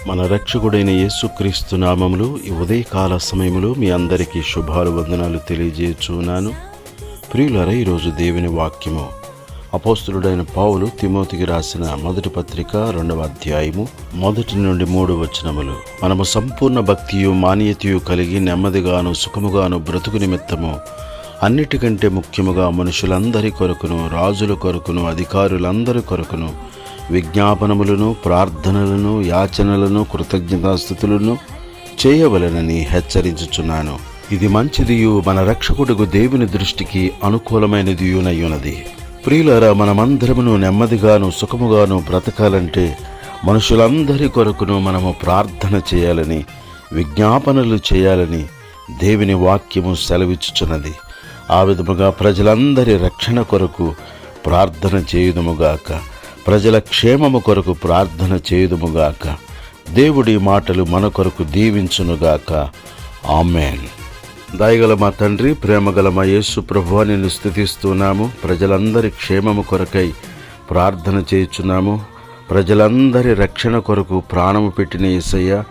మన రక్షకుడైన యేసుక్రీస్తు నామములో ఈ ఉదయకాల సమయములో మీ అందరికీ శుభాలు వందనాలు తెలియజేస్తున్నాను. ప్రియులారా, ఈరోజు దేవుని వాక్యము అపోస్తలుడైన పౌలు తిమోతికి రాసిన మొదటి పత్రిక 2వ అధ్యాయము 1 నుండి 3 వచనములు. మనము సంపూర్ణ భక్తియు మాన్యతయు కలిగి నెమ్మదిగాను సుఖముగాను బ్రతుకు నిమిత్తము అన్నిటికంటే ముఖ్యముగా మనుషులందరి కొరకును, రాజుల కొరకును, అధికారులందరి కొరకును విజ్ఞాపనములను, ప్రార్థనలను, యాచనలను, కృతజ్ఞతాస్తుతులను చేయవలెనని హెచ్చరించుచున్నాను. ఇది మంచిదియు మన రక్షకుడుగు దేవుని దృష్టికి అనుకూలమైనదియునయ్యున్నది. ప్రియులారా, మనమందరమును నెమ్మదిగాను సుఖముగాను బ్రతకాలంటే మనుషులందరి కొరకును మనము ప్రార్థన చేయాలని, విజ్ఞాపనలు చేయాలని దేవుని వాక్యము సెలవిచ్చుచున్నది. ఆ విధముగా ప్రజలందరి రక్షణ కొరకు ప్రార్థన చేయుదుముగాక, ప్రజల క్షేమము కొరకు ప్రార్థన చేయుదుముగాక. దేవుడి మాటలు మన కొరకు దీవించునుగాక. ఆమేన్. దయగల మా తండ్రి, ప్రేమగల మా యేసు ప్రభువా, నిన్ను స్తుతిస్తున్నాము. ప్రజలందరి క్షేమము కొరకై ప్రార్థన చేయుచున్నాము. ప్రజలందరి రక్షణ కొరకు ప్రాణము పెట్టిన యేసయ్య,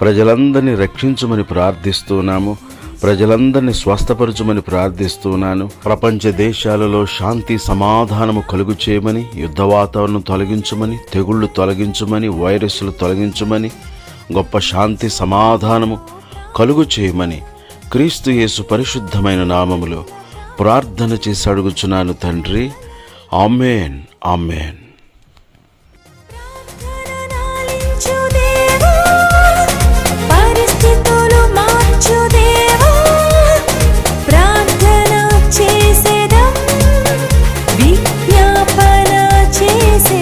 ప్రజలందరినీ రక్షించుమని ప్రార్థిస్తున్నాము. ప్రజలందరినీ స్వస్థపరచుమని ప్రార్థిస్తున్నాను. ప్రపంచ దేశాలలో శాంతి సమాధానము కలుగు చేయమని, యుద్ధ వాతావరణం తొలగించమని, తెగుళ్లు తొలగించమని, వైరస్లు తొలగించమని, గొప్ప శాంతి సమాధానము కలుగు చేయమని క్రీస్తు యేసు పరిశుద్ధమైన నామములో ప్రార్థన చేసి అడుగుచున్నాను తండ్రి. ఆమేన్, ఆమేన్. విజ్ఞాపన చేసే